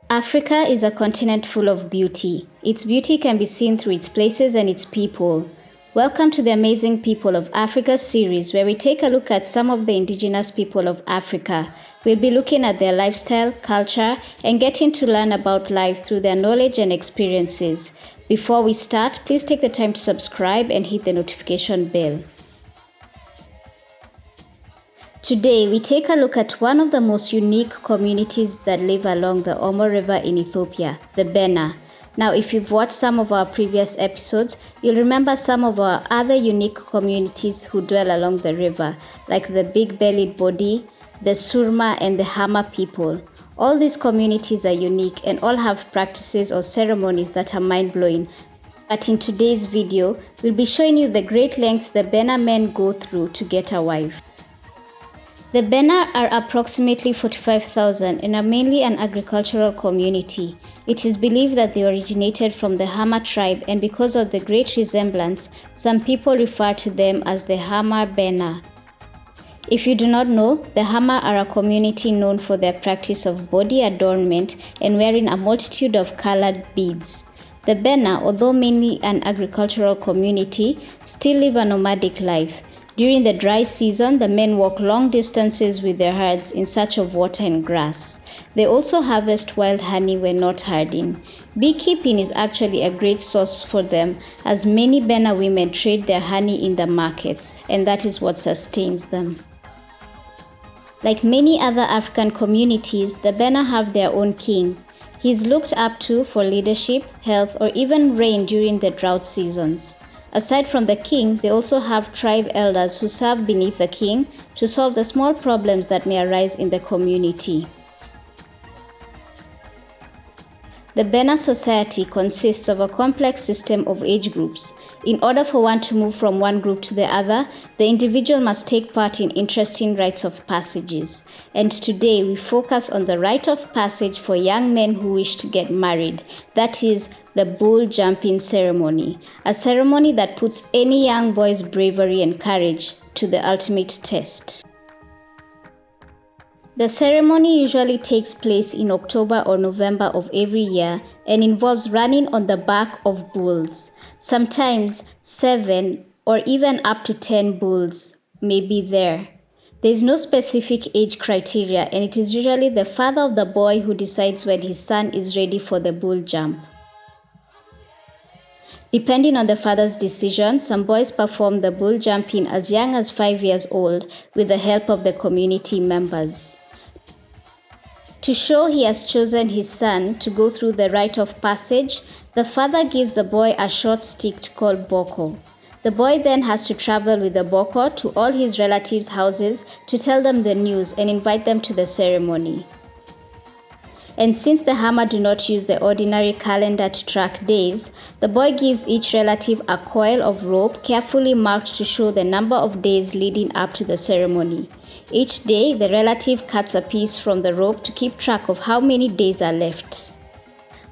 Africa is a continent full of beauty. Its beauty can be seen through its places and its people. Welcome to the Amazing People of Africa series, where we take a look at some of the indigenous people of Africa. We'll be looking at their lifestyle, culture, and getting to learn about life through their knowledge and experiences. Before we start, please take the time to subscribe and hit the notification bell. Today, we take a look at one of the most unique communities that live along the Omo River in Ethiopia, the Benna. Now, if you've watched some of our previous episodes, you'll remember some of our other unique communities who dwell along the river, like the big-bellied Bodi, the Surma, and the Hama people. All these communities are unique and all have practices or ceremonies that are mind-blowing. But in today's video, we'll be showing you the great lengths the Benna men go through to get a wife. The Benna are approximately 45,000 and are mainly an agricultural community. It is believed that they originated from the Hama tribe, and because of the great resemblance, some people refer to them as the Hama Benna. If you do not know, the Hama are a community known for their practice of body adornment and wearing a multitude of colored beads. The Benna, although mainly an agricultural community, still live a nomadic life. During the dry season, the men walk long distances with their herds in search of water and grass. They also harvest wild honey when not herding. Beekeeping is actually a great source for them, as many Benna women trade their honey in the markets, and that is what sustains them. Like many other African communities, the Benna have their own king. He is looked up to for leadership, health, or even rain during the drought seasons. Aside from the king, they also have tribe elders who serve beneath the king to solve the small problems that may arise in the community. The Benna society consists of a complex system of age groups. In order for one to move from one group to the other, the individual must take part in interesting rites of passages. And today we focus on the rite of passage for young men who wish to get married. That is the bull jumping ceremony, a ceremony that puts any young boy's bravery and courage to the ultimate test. The ceremony usually takes place in October or November of every year and involves running on the back of bulls. Sometimes 7 or even up to 10 bulls may be there. There is no specific age criteria, and it is usually the father of the boy who decides when his son is ready for the bull jump. Depending on the father's decision, some boys perform the bull jumping as young as 5 years old with the help of the community members. To show he has chosen his son to go through the rite of passage, the father gives the boy a short stick called boko. The boy then has to travel with the boko to all his relatives' houses to tell them the news and invite them to the ceremony. And since the Hama do not use the ordinary calendar to track days, the boy gives each relative a coil of rope carefully marked to show the number of days leading up to the ceremony. Each day, the relative cuts a piece from the rope to keep track of how many days are left.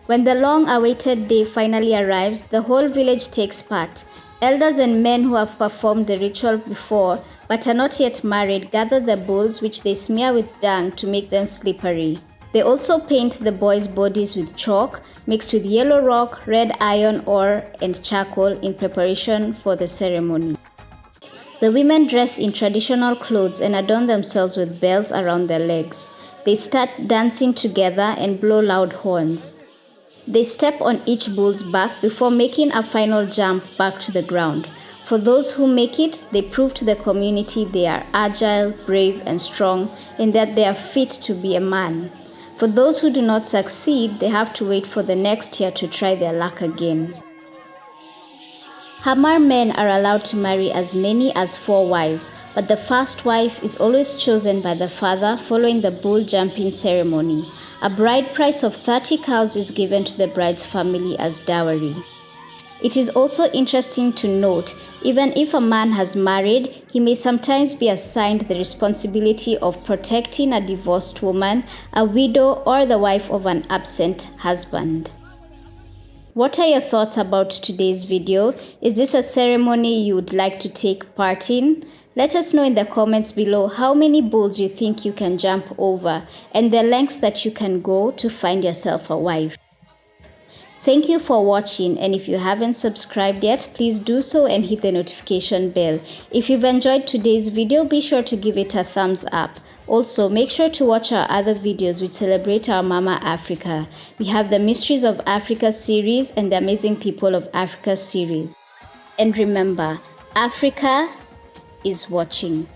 When the long-awaited day finally arrives, the whole village takes part. Elders and men who have performed the ritual before but are not yet married gather the bulls, which they smear with dung to make them slippery. They also paint the boys' bodies with chalk mixed with yellow rock, red iron ore, and charcoal in preparation for the ceremony. The women dress in traditional clothes and adorn themselves with bells around their legs. They start dancing together and blow loud horns. They step on each bull's back before making a final jump back to the ground. For those who make it, they prove to the community they are agile, brave, and strong, and that they are fit to be a man. For those who do not succeed, they have to wait for the next year to try their luck again. Hamar men are allowed to marry as many as 4 wives, but the first wife is always chosen by the father following the bull jumping ceremony. A bride price of 30 cows is given to the bride's family as dowry. It is also interesting to note, even if a man has married, he may sometimes be assigned the responsibility of protecting a divorced woman, a widow, or the wife of an absent husband. What are your thoughts about today's video? Is this a ceremony you would like to take part in? Let us know in the comments below how many bulls you think you can jump over and the lengths that you can go to find yourself a wife. Thank you for watching, and if you haven't subscribed yet, please do so and hit the notification bell. If you've enjoyed today's video, be sure to give it a thumbs up. Also, make sure to watch our other videos which celebrate our Mama Africa. We have the Mysteries of Africa series and the Amazing People of Africa series. And remember, Africa is watching.